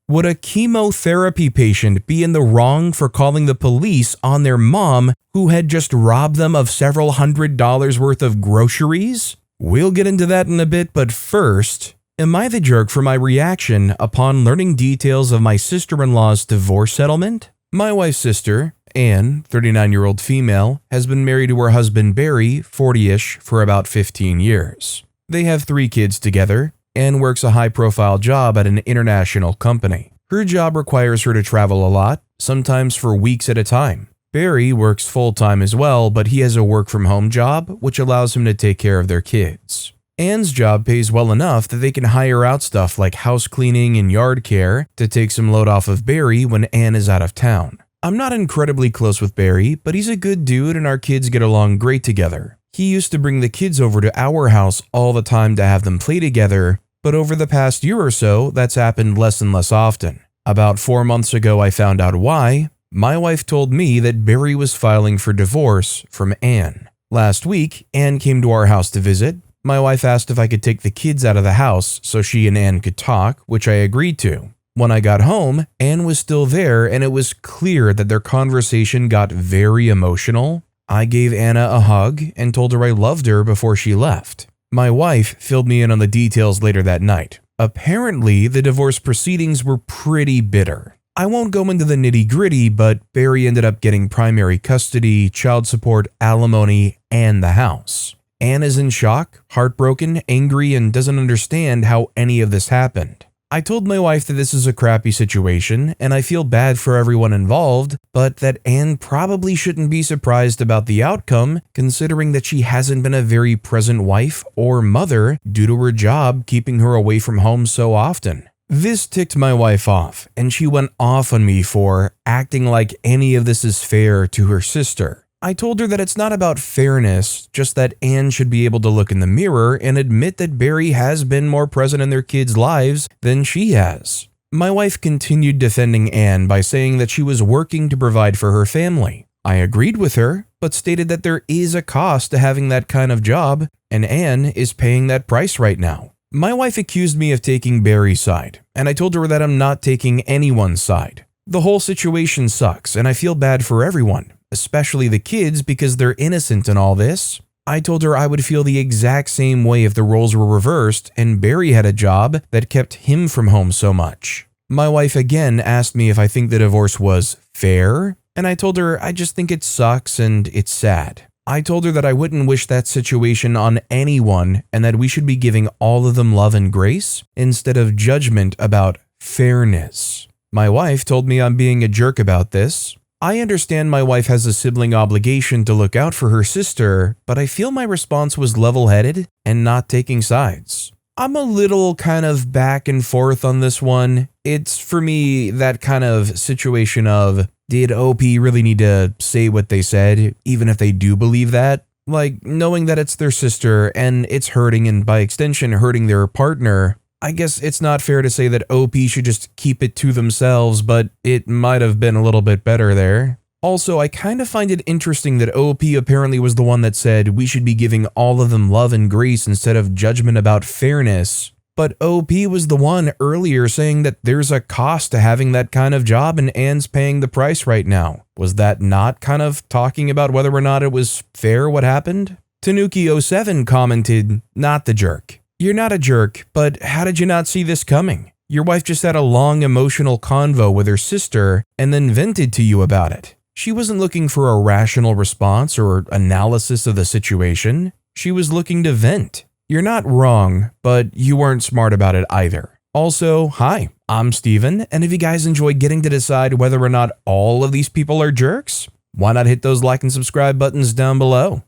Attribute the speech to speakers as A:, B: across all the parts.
A: Would a chemotherapy patient be in the wrong for calling the police on their mom who had just robbed them of several $100s worth of groceries? We'll get into that in a bit, but first, am I the jerk for my reaction upon learning details of my sister-in-law's divorce settlement? My wife's sister, Anne, 39-year-old female, has been married to her husband Barry, 40-ish, for about 15 years. They have 3 kids together. Anne works a high-profile job at an international company. Her job requires her to travel a lot, sometimes for weeks at a time. Barry works full-time as well, but he has a work-from-home job, which allows him to take care of their kids. Anne's job pays well enough that they can hire out stuff like house cleaning and yard care to take some load off of Barry when Anne is out of town. I'm not incredibly close with Barry, but he's a good dude and our kids get along great together. He used to bring the kids over to our house all the time to have them play together, but over the past year or so, that's happened less and less often. About 4 months ago, I found out why. My wife told me that Barry was filing for divorce from Anne. Last week, Anne came to our house to visit. My wife asked if I could take the kids out of the house so she and Anne could talk, which I agreed to. When I got home, Anne was still there and it was clear that their conversation got very emotional. I gave Anna a hug and told her I loved her before she left. My wife filled me in on the details later that night. Apparently, the divorce proceedings were pretty bitter. I won't go into the nitty-gritty, but Barry ended up getting primary custody, child support, alimony, and the house. Anne is in shock, heartbroken, angry, and doesn't understand how any of this happened. I told my wife that this is a crappy situation, and I feel bad for everyone involved, but that Anne probably shouldn't be surprised about the outcome, considering that she hasn't been a very present wife or mother due to her job keeping her away from home so often. This ticked my wife off, and she went off on me for acting like any of this is fair to her sister. I told her that it's not about fairness, just that Anne should be able to look in the mirror and admit that Barry has been more present in their kids' lives than she has. My wife continued defending Anne by saying that she was working to provide for her family. I agreed with her, but stated that there is a cost to having that kind of job, and Anne is paying that price right now. My wife accused me of taking Barry's side, and I told her that I'm not taking anyone's side. The whole situation sucks, and I feel bad for everyone, especially the kids because they're innocent in all this. I told her I would feel the exact same way if the roles were reversed and Barry had a job that kept him from home so much. My wife again asked me if I think the divorce was fair, and I told her I just think it sucks and it's sad. I told her that I wouldn't wish that situation on anyone and that we should be giving all of them love and grace instead of judgment about fairness. My wife told me I'm being a jerk about this. I understand my wife has a sibling obligation to look out for her sister, but I feel my response was level-headed and not taking sides. I'm a little kind of back and forth on this one. It's, for me, that kind of situation of, did OP really need to say what they said, even if they do believe that? Like, knowing that it's their sister and it's hurting and by extension hurting their partner, I guess it's not fair to say that OP should just keep it to themselves, but it might have been a little bit better there. Also, I kind of find it interesting that OP apparently was the one that said we should be giving all of them love and grace instead of judgment about fairness. But OP was the one earlier saying that there's a cost to having that kind of job and Anne's paying the price right now. Was that not kind of talking about whether or not it was fair what happened? Tanuki07 commented, "Not the jerk. You're not a jerk, but how did you not see this coming? Your wife just had a long emotional convo with her sister and then vented to you about it. She wasn't looking for a rational response or analysis of the situation. She was looking to vent. You're not wrong, but you weren't smart about it either. Also, hi, I'm Steven, and if you guys enjoy getting to decide whether or not all of these people are jerks, why not hit those like and subscribe buttons down below?"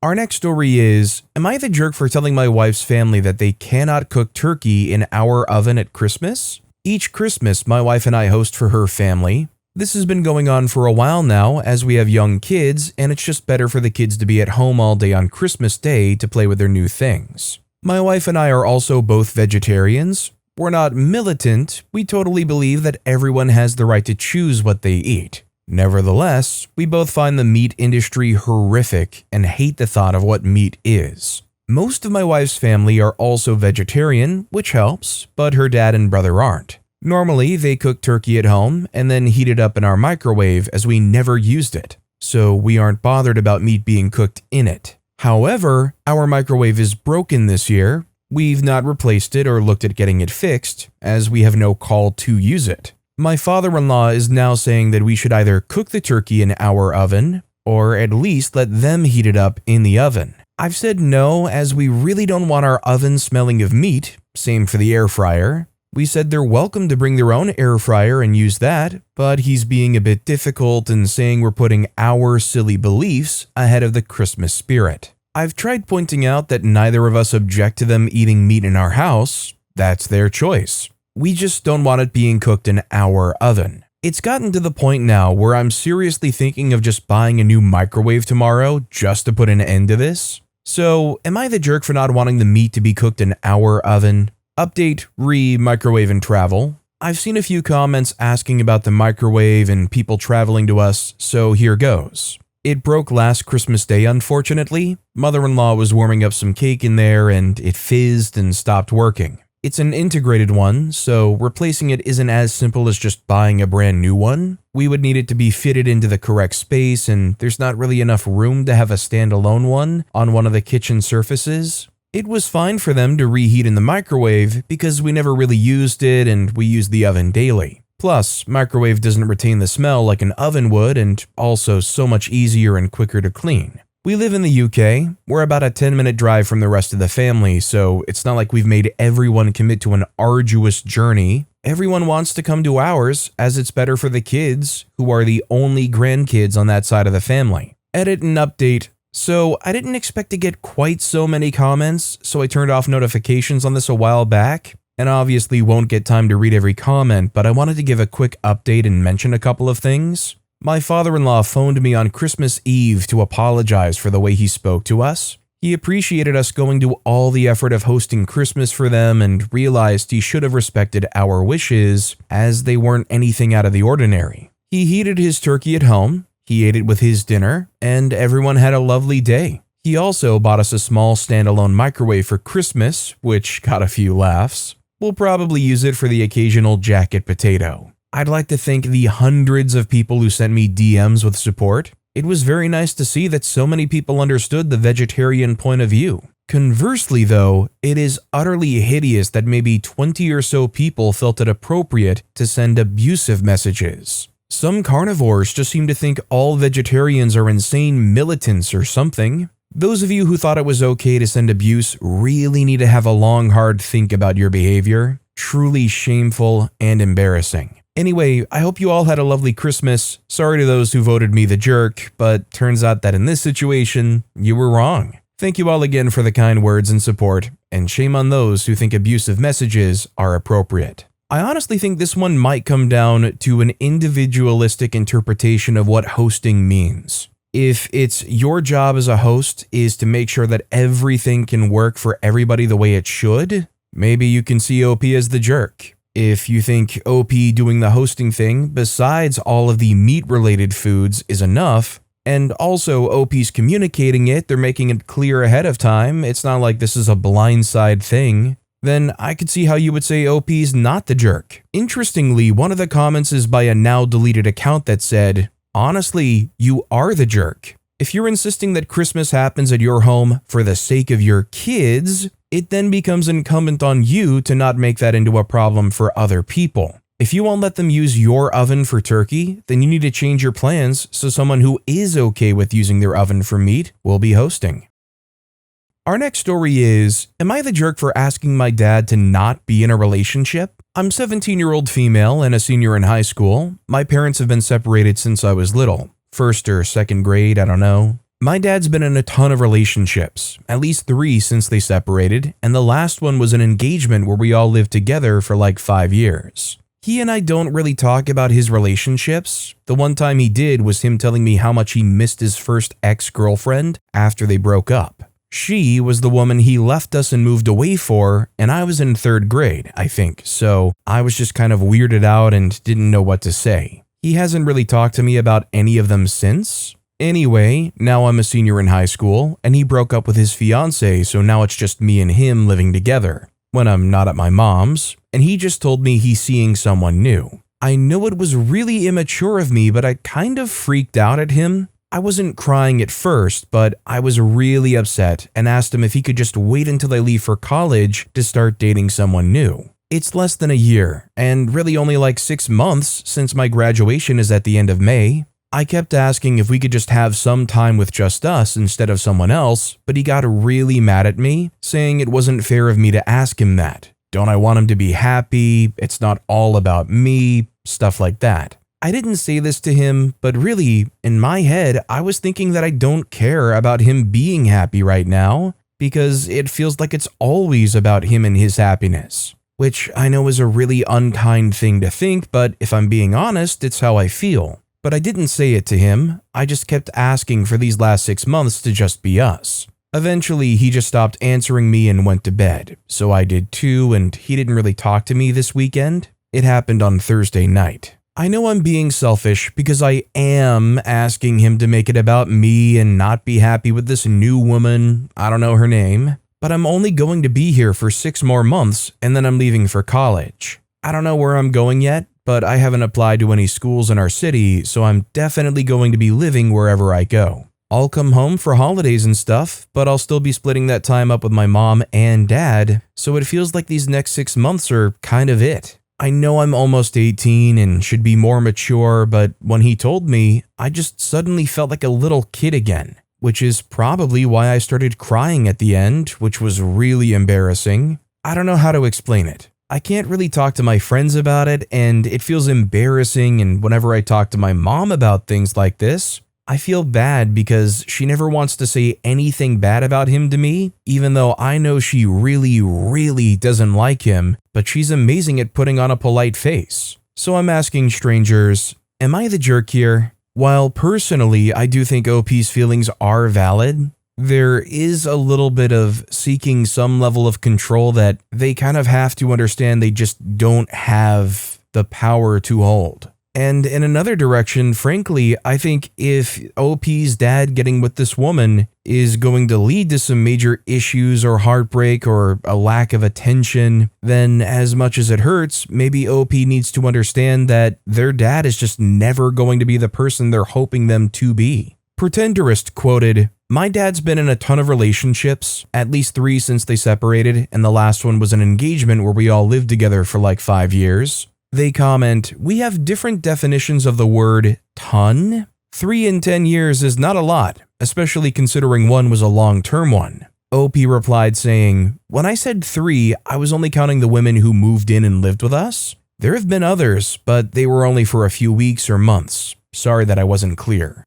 A: Our next story is, am I the jerk for telling my wife's family that they cannot cook turkey in our oven at Christmas? Each Christmas, my wife and I host for her family. This has been going on for a while now as we have young kids, and it's just better for the kids to be at home all day on Christmas Day to play with their new things. My wife and I are also both vegetarians. We're not militant. We totally believe that everyone has the right to choose what they eat. Nevertheless, we both find the meat industry horrific and hate the thought of what meat is. Most of my wife's family are also vegetarian, which helps, but her dad and brother aren't. Normally, they cook turkey at home and then heat it up in our microwave as we never used it, so we aren't bothered about meat being cooked in it. However, our microwave is broken this year. We've not replaced it or looked at getting it fixed, as we have no call to use it. My father-in-law is now saying that we should either cook the turkey in our oven, or at least let them heat it up in the oven. I've said no, as we really don't want our oven smelling of meat, same for the air fryer. We said they're welcome to bring their own air fryer and use that, but he's being a bit difficult and saying we're putting our silly beliefs ahead of the Christmas spirit. I've tried pointing out that neither of us object to them eating meat in our house. That's their choice. We just don't want it being cooked in our oven. It's gotten to the point now where I'm seriously thinking of just buying a new microwave tomorrow just to put an end to this. So, am I the jerk for not wanting the meat to be cooked in our oven? Update microwave and travel. I've seen a few comments asking about the microwave and people traveling to us, so here goes. It broke last Christmas Day, unfortunately. Mother-in-law was warming up some cake in there and it fizzed and stopped working. It's an integrated one, so replacing it isn't as simple as just buying a brand new one. We would need it to be fitted into the correct space, and there's not really enough room to have a standalone one on one of the kitchen surfaces. It was fine for them to reheat in the microwave because we never really used it and we use the oven daily. Plus, microwave doesn't retain the smell like an oven would, and also so much easier and quicker to clean. We live in the UK. We're about a 10-minute drive from the rest of the family, so it's not like we've made everyone commit to an arduous journey. Everyone wants to come to ours, as it's better for the kids, who are the only grandkids on that side of the family. Edit and update. So, I didn't expect to get quite so many comments, so I turned off notifications on this a while back, and obviously won't get time to read every comment, but I wanted to give a quick update and mention a couple of things. My father-in-law phoned me on Christmas Eve to apologize for the way he spoke to us. He appreciated us going to all the effort of hosting Christmas for them and realized he should have respected our wishes, as they weren't anything out of the ordinary. He heated his turkey at home, he ate it with his dinner, and everyone had a lovely day. He also bought us a small standalone microwave for Christmas, which got a few laughs. We'll probably use it for the occasional jacket potato. I'd like to thank the hundreds of people who sent me DMs with support. It was very nice to see that so many people understood the vegetarian point of view. Conversely though, it is utterly hideous that maybe 20 or so people felt it appropriate to send abusive messages. Some carnivores just seem to think all vegetarians are insane militants or something. Those of you who thought it was okay to send abuse really need to have a long, hard think about your behavior. Truly shameful and embarrassing. Anyway, I hope you all had a lovely Christmas. Sorry to those who voted me the jerk, but turns out that in this situation, you were wrong. Thank you all again for the kind words and support, and shame on those who think abusive messages are appropriate. I honestly think this one might come down to an individualistic interpretation of what hosting means. If it's your job as a host is to make sure that everything can work for everybody the way it should, maybe you can see OP as the jerk. If you think OP doing the hosting thing, besides all of the meat-related foods, is enough, and also OP's communicating it, they're making it clear ahead of time, it's not like this is a blindside thing, then I could see how you would say OP's not the jerk. Interestingly, one of the comments is by a now-deleted account that said, "Honestly, you are the jerk. If you're insisting that Christmas happens at your home for the sake of your kids, it then becomes incumbent on you to not make that into a problem for other people. If you won't let them use your oven for turkey, then you need to change your plans so someone who is okay with using their oven for meat will be hosting." Our next story is, am I the jerk for asking my dad to not be in a relationship? I'm 17-year-old female and a senior in high school. My parents have been separated since I was little. First or second grade, I don't know. My dad's been in a ton of relationships, at least 3 since they separated, and the last one was an engagement where we all lived together for like 5 years. He and I don't really talk about his relationships. The one time he did was him telling me how much he missed his first ex-girlfriend after they broke up. She was the woman he left us and moved away for, and I was in 3rd grade, I think, so I was just kind of weirded out and didn't know what to say. He hasn't really talked to me about any of them since. Anyway, now I'm a senior in high school, and he broke up with his fiancée, so now it's just me and him living together. When I'm not at my mom's, and he just told me he's seeing someone new. I know it was really immature of me, but I kind of freaked out at him. I wasn't crying at first, but I was really upset and asked him if he could just wait until I leave for college to start dating someone new. It's less than a year, and really only like 6 months since my graduation is at the end of May. I kept asking if we could just have some time with just us instead of someone else, but he got really mad at me, saying it wasn't fair of me to ask him that. Don't I want him to be happy? It's not all about me, stuff like that. I didn't say this to him, but really, in my head, I was thinking that I don't care about him being happy right now, because it feels like it's always about him and his happiness. Which I know is a really unkind thing to think, but if I'm being honest, it's how I feel. But I didn't say it to him, I just kept asking for these last 6 months to just be us. Eventually, he just stopped answering me and went to bed, so I did too, and he didn't really talk to me this weekend. It happened on Thursday night. I know I'm being selfish because I am asking him to make it about me and not be happy with this new woman, I don't know her name, but I'm only going to be here for 6 more months and then I'm leaving for college. I don't know where I'm going yet, but I haven't applied to any schools in our city, so I'm definitely going to be living wherever I go. I'll come home for holidays and stuff, but I'll still be splitting that time up with my mom and dad, so it feels like these next 6 months are kind of it. I know I'm almost 18 and should be more mature, but when he told me, I just suddenly felt like a little kid again, which is probably why I started crying at the end, which was really embarrassing. I don't know how to explain it. I can't really talk to my friends about it, and it feels embarrassing, and whenever I talk to my mom about things like this, I feel bad because she never wants to say anything bad about him to me, even though I know she really doesn't like him, but she's amazing at putting on a polite face. So I'm asking strangers, am I the jerk here? While personally I do think OP's feelings are valid, there is a little bit of seeking some level of control that they kind of have to understand they just don't have the power to hold. And in another direction, frankly, I think if OP's dad getting with this woman is going to lead to some major issues or heartbreak or a lack of attention, then as much as it hurts, maybe OP needs to understand that their dad is just never going to be the person they're hoping them to be. Pretenderist quoted, "My dad's been in a ton of relationships, at least 3 since they separated, and the last one was an engagement where we all lived together for like 5 years. They comment, we have different definitions of the word ton. 3 in 10 years is not a lot, especially considering one was a long-term one. OP replied saying, when I said 3, I was only counting the women who moved in and lived with us. There have been others, but they were only for a few weeks or months. Sorry that I wasn't clear.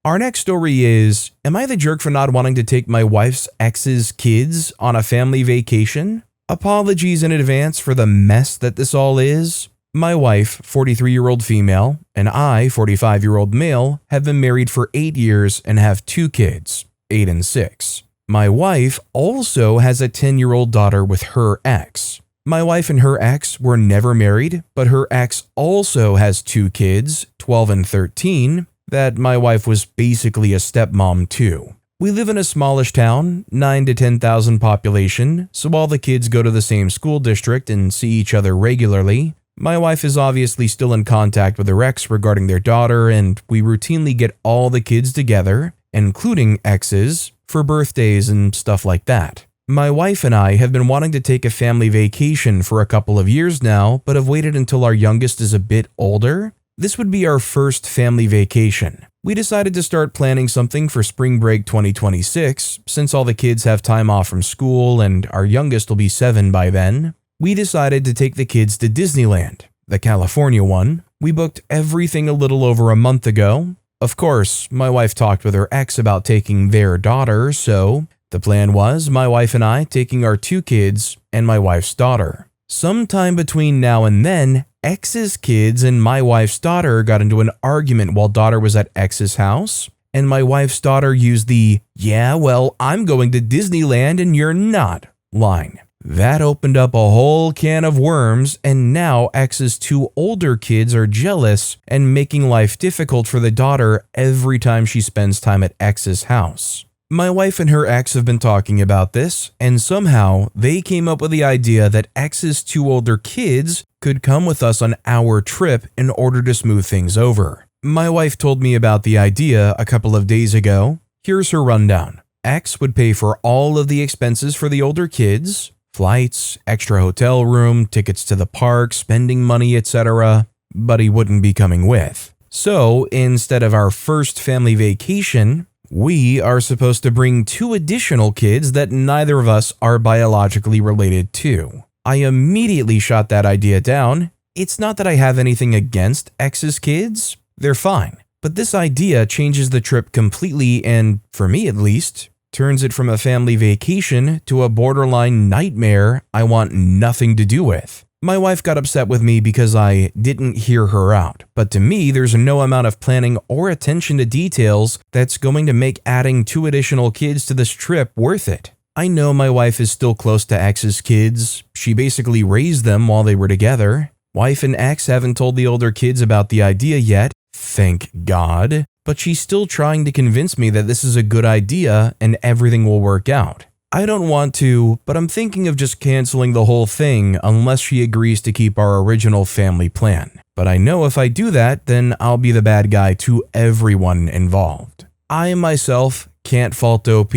A: Our next story is, am I the jerk for not wanting to take my wife's ex's kids on a family vacation? Apologies in advance for the mess that this all is. My wife, 43-year-old female, and I, 45-year-old male, have been married for 8 years and have 2 kids, 8 and 6. My wife also has a 10-year-old daughter with her ex. My wife and her ex were never married, but her ex also has 2 kids, 12 and 13, that my wife was basically a stepmom to. We live in a smallish town, 9 to 10,000 population, so all the kids go to the same school district and see each other regularly. My wife is obviously still in contact with her ex regarding their daughter, and we routinely get all the kids together, including exes, for birthdays and stuff like that. My wife and I have been wanting to take a family vacation for a couple of years now, but have waited until our youngest is a bit older. This would be our first family vacation. We decided to start planning something for spring break 2026, since all the kids have time off from school and our youngest will be 7 by then. We decided to take the kids to Disneyland, the California one. We booked everything a little over a month ago. Of course, my wife talked with her ex about taking their daughter, so the plan was my wife and I taking our 2 kids and my wife's daughter. Sometime between now and then, ex's kids and my wife's daughter got into an argument while daughter was at ex's house, and my wife's daughter used the, yeah, well, I'm going to Disneyland and you're not line. That opened up a whole can of worms, and now ex's 2 older kids are jealous and making life difficult for the daughter every time she spends time at ex's house. My wife and her ex have been talking about this, and somehow they came up with the idea that ex's two older kids could come with us on our trip in order to smooth things over. My wife told me about the idea a couple of days ago. Here's her rundown. Ex would pay for all of the expenses for the older kids, flights, extra hotel room, tickets to the park, spending money, etc., but he wouldn't be coming with. So, instead of our first family vacation, we are supposed to bring two additional kids that neither of us are biologically related to. I immediately shot that idea down. It's not that I have anything against ex's kids, they're fine. But this idea changes the trip completely and, for me at least, turns it from a family vacation to a borderline nightmare I want nothing to do with. My wife got upset with me because I didn't hear her out, but to me, there's no amount of planning or attention to details that's going to make adding two additional kids to this trip worth it. I know my wife is still close to ex's kids. She basically raised them while they were together. Wife and ex haven't told the older kids about the idea yet, thank God, but she's still trying to convince me that this is a good idea and everything will work out. I don't want to, but I'm thinking of just canceling the whole thing unless she agrees to keep our original family plan. But I know if I do that, then I'll be the bad guy to everyone involved. I myself can't fault OP.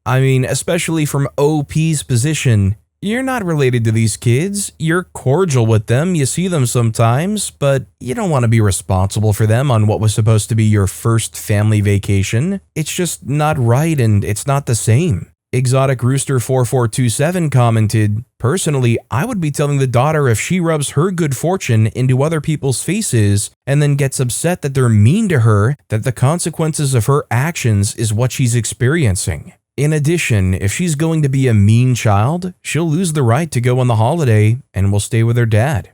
A: I mean, especially from OP's position. You're not related to these kids. You're cordial with them, you see them sometimes, but you don't want to be responsible for them on what was supposed to be your first family vacation. It's just not right and it's not the same. Exotic Rooster 4427 commented, "Personally, I would be telling the daughter if she rubs her good fortune into other people's faces and then gets upset that they're mean to her, that the consequences of her actions is what she's experiencing. In addition, if she's going to be a mean child, she'll lose the right to go on the holiday and will stay with her dad."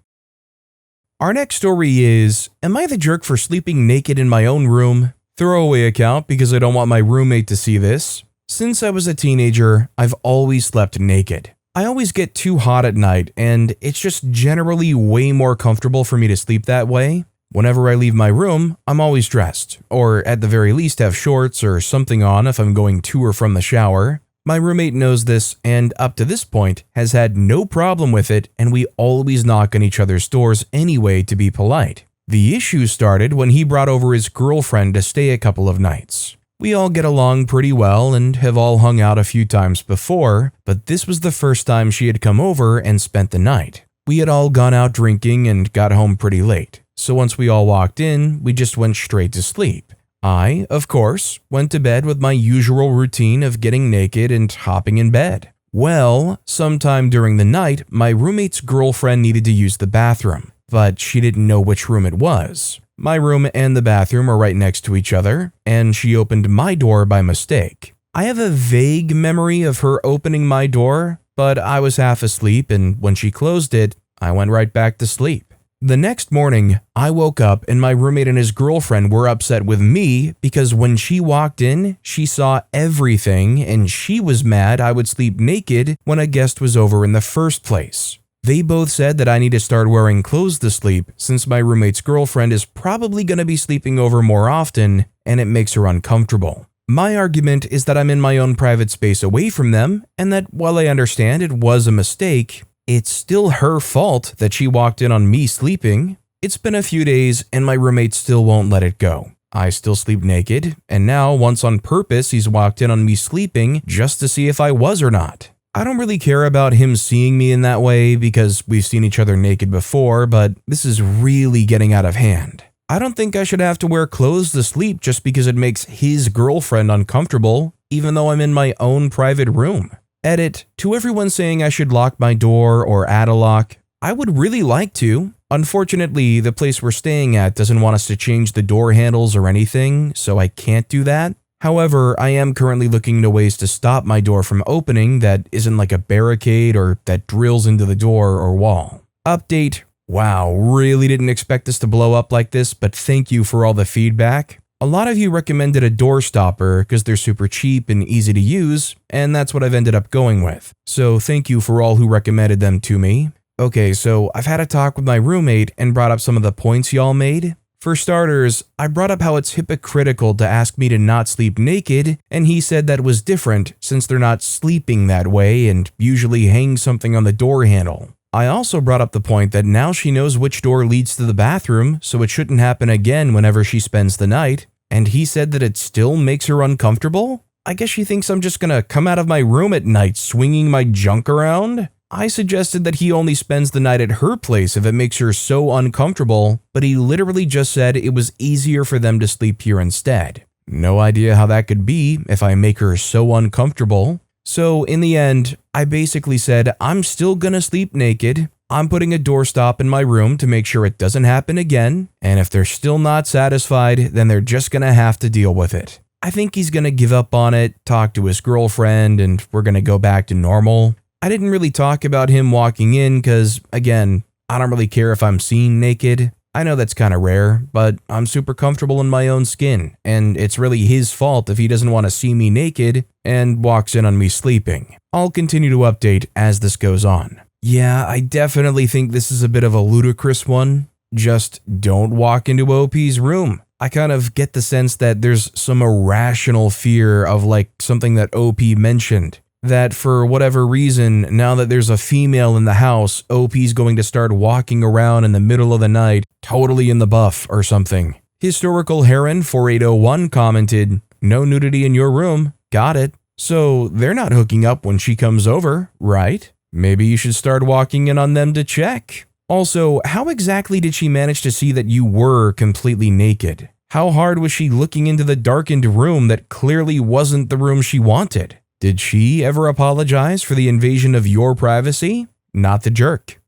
A: Our next story is, am I the jerk for sleeping naked in my own room? Throwaway account because I don't want my roommate to see this. Since I was a teenager, I've always slept naked. I always get too hot at night, and it's just generally way more comfortable for me to sleep that way. Whenever I leave my room, I'm always dressed, or at the very least have shorts or something on if I'm going to or from the shower. My roommate knows this, and up to this point, has had no problem with it, and we always knock on each other's doors anyway to be polite. The issue started when he brought over his girlfriend to stay a couple of nights. We all get along pretty well and have all hung out a few times before, but this was the first time she had come over and spent the night. We had all gone out drinking and got home pretty late, so once we all walked in, we just went straight to sleep. I, of course, went to bed with my usual routine of getting naked and hopping in bed. Well, sometime during the night, my roommate's girlfriend needed to use the bathroom, but she didn't know which room it was. My room and the bathroom are right next to each other, and she opened my door by mistake. I have a vague memory of her opening my door, but I was half asleep, and when she closed it, I went right back to sleep. The next morning, I woke up and my roommate and his girlfriend were upset with me because when she walked in, she saw everything and she was mad I would sleep naked when a guest was over in the first place. They both said that I need to start wearing clothes to sleep since my roommate's girlfriend is probably going to be sleeping over more often and it makes her uncomfortable. My argument is that I'm in my own private space away from them and that while I understand it was a mistake, it's still her fault that she walked in on me sleeping. It's been a few days and my roommate still won't let it go. I still sleep naked and now once on purpose he's walked in on me sleeping just to see if I was or not. I don't really care about him seeing me in that way because we've seen each other naked before, but this is really getting out of hand. I don't think I should have to wear clothes to sleep just because it makes his girlfriend uncomfortable, even though I'm in my own private room. Edit, to everyone saying I should lock my door or add a lock, I would really like to. Unfortunately, the place we're staying at doesn't want us to change the door handles or anything, so I can't do that. However, I am currently looking into ways to stop my door from opening that isn't like a barricade or that drills into the door or wall. Update. Wow, really didn't expect this to blow up like this, but thank you for all the feedback. A lot of you recommended a door stopper because they're super cheap and easy to use, and that's what I've ended up going with. So thank you for all who recommended them to me. Okay, so I've had a talk with my roommate and brought up some of the points y'all made. For starters, I brought up how it's hypocritical to ask me to not sleep naked, and he said that was different since they're not sleeping that way and usually hang something on the door handle. I also brought up the point that now she knows which door leads to the bathroom, so it shouldn't happen again whenever she spends the night, and he said that it still makes her uncomfortable? I guess she thinks I'm just gonna come out of my room at night swinging my junk around? I suggested that he only spends the night at her place if it makes her so uncomfortable, but he literally just said it was easier for them to sleep here instead. No idea how that could be if I make her so uncomfortable. So in the end, I basically said I'm still gonna sleep naked. I'm putting a doorstop in my room to make sure it doesn't happen again, and if they're still not satisfied, then they're just gonna have to deal with it. I think he's gonna give up on it, talk to his girlfriend, and we're gonna go back to normal. I didn't really talk about him walking in because, again, I don't really care if I'm seen naked. I know that's kind of rare, but I'm super comfortable in my own skin, and it's really his fault if he doesn't want to see me naked and walks in on me sleeping. I'll continue to update as this goes on. Yeah, I definitely think this is a bit of a ludicrous one. Just don't walk into OP's room. I kind of get the sense that there's some irrational fear of like something that OP mentioned. That for whatever reason, now that there's a female in the house, OP's going to start walking around in the middle of the night, totally in the buff or something. Historical Heron 4801 commented, "No nudity in your room. Got it. So they're not hooking up when she comes over, right? Maybe you should start walking in on them to check." Also, how exactly did she manage to see that you were completely naked? How hard was she looking into the darkened room that clearly wasn't the room she wanted? Did she ever apologize for the invasion of your privacy? Not the jerk.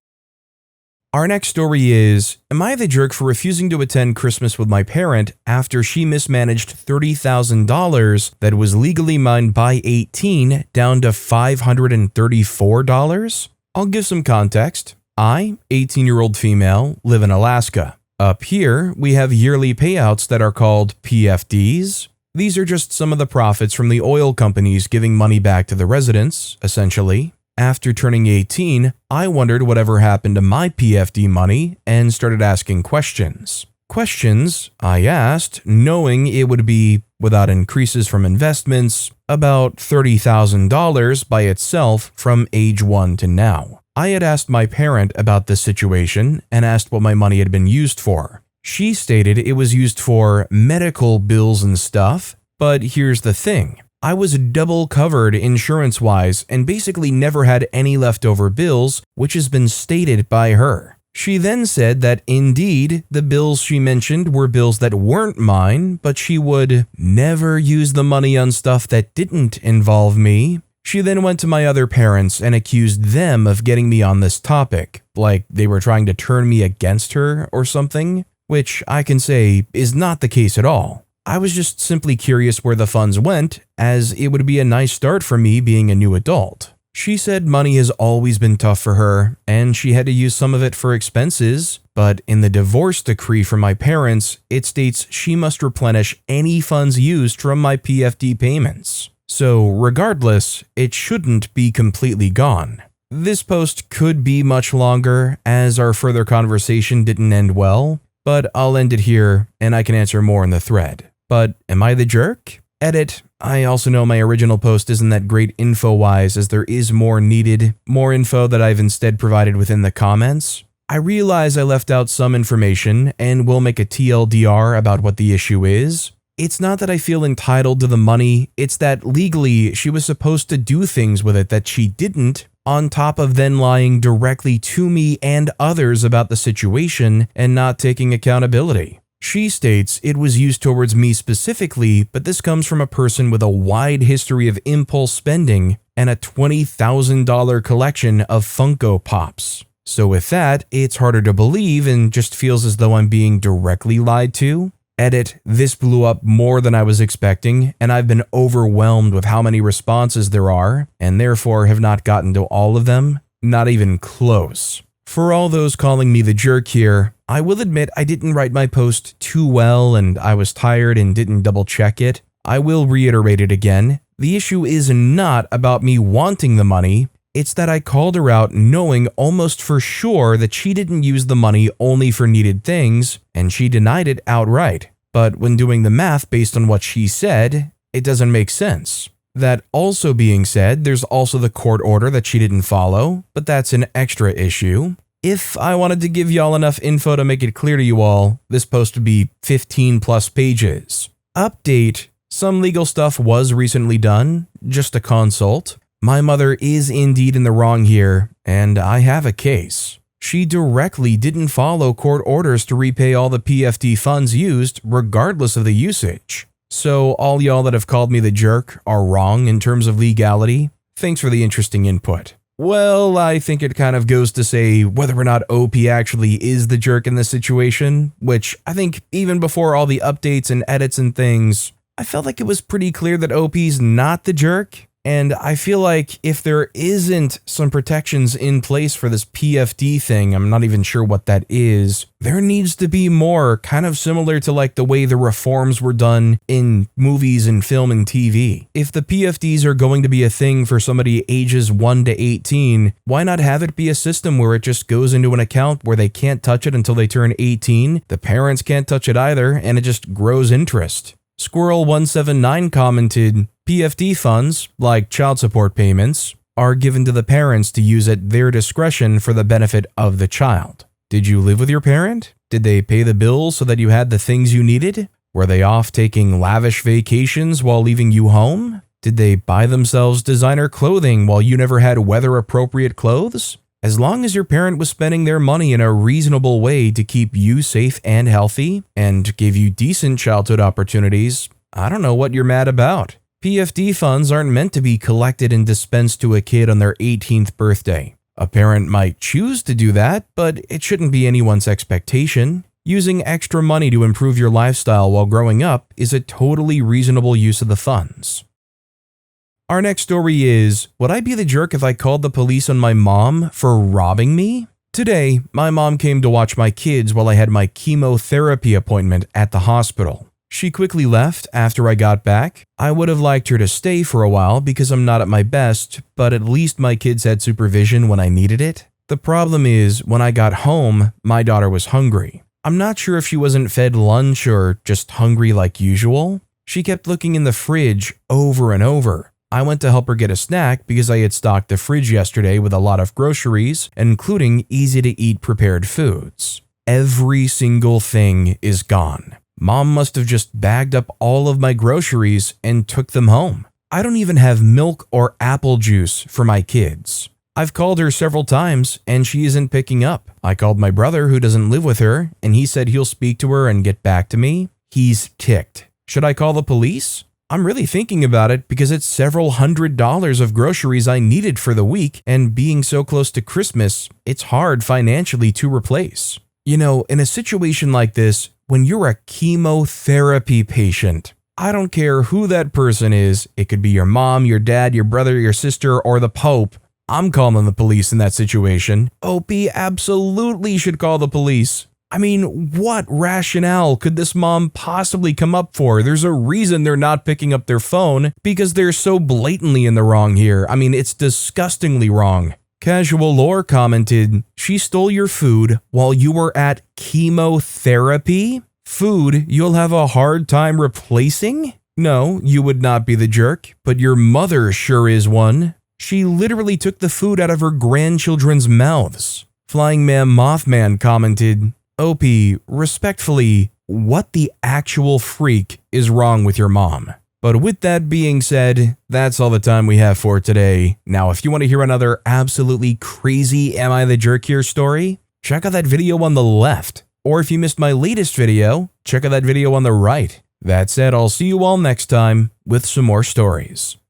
A: Our next story is, am I the jerk for refusing to attend Christmas with my parent after she mismanaged $30,000 that was legally mine by 18 down to $534? I'll give some context. I, 18-year-old female, live in Alaska. Up here, we have yearly payouts that are called PFDs. These are just some of the profits from the oil companies giving money back to the residents, essentially. After turning 18, I wondered whatever happened to my PFD money and started asking questions. Questions I asked, knowing it would be, without increases from investments, about $30,000 by itself from age 1 to now. I had asked my parent about this situation and asked what my money had been used for. She stated it was used for medical bills and stuff, but here's the thing. I was double covered insurance-wise and basically never had any leftover bills, which has been stated by her. She then said that indeed, the bills she mentioned were bills that weren't mine, but she would never use the money on stuff that didn't involve me. She then went to my other parents and accused them of getting me on this topic, like they were trying to turn me against her or something. Which I can say is not the case at all. I was just simply curious where the funds went, as it would be a nice start for me being a new adult. She said money has always been tough for her, and she had to use some of it for expenses, but in the divorce decree from my parents, it states she must replenish any funds used from my PFD payments. So regardless, it shouldn't be completely gone. This post could be much longer, as our further conversation didn't end well. But I'll end it here, and I can answer more in the thread. But am I the jerk? Edit. I also know my original post isn't that great info-wise, as there is more needed, more info that I've instead provided within the comments. I realize I left out some information, and will make a TLDR about what the issue is. It's not that I feel entitled to the money, it's that legally she was supposed to do things with it that she didn't, on top of then lying directly to me and others about the situation and not taking accountability. She states it was used towards me specifically, but this comes from a person with a wide history of impulse spending and a $20,000 collection of Funko Pops. So with that, it's harder to believe and just feels as though I'm being directly lied to. Edit, this blew up more than I was expecting, and I've been overwhelmed with how many responses there are, and therefore have not gotten to all of them, not even close. For all those calling me the jerk here, I will admit I didn't write my post too well and I was tired and didn't double check it. I will reiterate it again. The issue is not about me wanting the money, It's that I called her out knowing almost for sure that she didn't use the money only for needed things, and she denied it outright. But when doing the math based on what she said, it doesn't make sense. That also being said, there's also the court order that she didn't follow, but that's an extra issue. If I wanted to give y'all enough info to make it clear to you all, this post would be 15 plus pages. Update: some legal stuff was recently done, just a consult. My mother is indeed in the wrong here, and I have a case. She directly didn't follow court orders to repay all the PFD funds used, regardless of the usage. So all y'all that have called me the jerk are wrong in terms of legality. Thanks for the interesting input. Well, I think it kind of goes to say whether or not OP actually is the jerk in this situation, which I think even before all the updates and edits and things, I felt like it was pretty clear that OP's not the jerk. And I feel like if there isn't some protections in place for this PFD thing, I'm not even sure what that is, there needs to be more, kind of similar to like the way the reforms were done in movies and film and TV. If the PFDs are going to be a thing for somebody ages 1 to 18, why not have it be a system where it just goes into an account where they can't touch it until they turn 18, the parents can't touch it either, and it just grows interest? Squirrel179 commented, PFD funds, like child support payments, are given to the parents to use at their discretion for the benefit of the child. Did you live with your parent? Did they pay the bills so that you had the things you needed? Were they off taking lavish vacations while leaving you home? Did they buy themselves designer clothing while you never had weather-appropriate clothes? As long as your parent was spending their money in a reasonable way to keep you safe and healthy, and gave you decent childhood opportunities, I don't know what you're mad about. PFD funds aren't meant to be collected and dispensed to a kid on their 18th birthday. A parent might choose to do that, but it shouldn't be anyone's expectation. Using extra money to improve your lifestyle while growing up is a totally reasonable use of the funds. Our next story is, would I be the jerk if I called the police on my mom for robbing me? Today, my mom came to watch my kids while I had my chemotherapy appointment at the hospital. She quickly left after I got back. I would have liked her to stay for a while because I'm not at my best, but at least my kids had supervision when I needed it. The problem is, when I got home, my daughter was hungry. I'm not sure if she wasn't fed lunch or just hungry like usual. She kept looking in the fridge over and over. I went to help her get a snack because I had stocked the fridge yesterday with a lot of groceries, including easy-to-eat prepared foods. Every single thing is gone. Mom must have just bagged up all of my groceries and took them home. I don't even have milk or apple juice for my kids. I've called her several times and she isn't picking up. I called my brother who doesn't live with her and he said he'll speak to her and get back to me. He's ticked. Should I call the police? I'm really thinking about it because it's several $100s of groceries I needed for the week, and being so close to Christmas, it's hard financially to replace. You know, in a situation like this, when you're a chemotherapy patient, I don't care who that person is, it could be your mom, your dad, your brother, your sister, or the Pope, I'm calling the police in that situation. OP absolutely should call the police. I mean, what rationale could this mom possibly come up for? There's a reason they're not picking up their phone, because they're so blatantly in the wrong here. I mean, it's disgustingly wrong. Casual Lore commented, she stole your food while you were at chemotherapy? Food you'll have a hard time replacing? No, you would not be the jerk, but your mother sure is one. She literally took the food out of her grandchildren's mouths. Flying Man Mothman commented, OP, respectfully, what the actual freak is wrong with your mom? But with that being said, that's all the time we have for today. Now, if you want to hear another absolutely crazy Am I the Jerk Here story, check out that video on the left. Or if you missed my latest video, check out that video on the right. That said, I'll see you all next time with some more stories.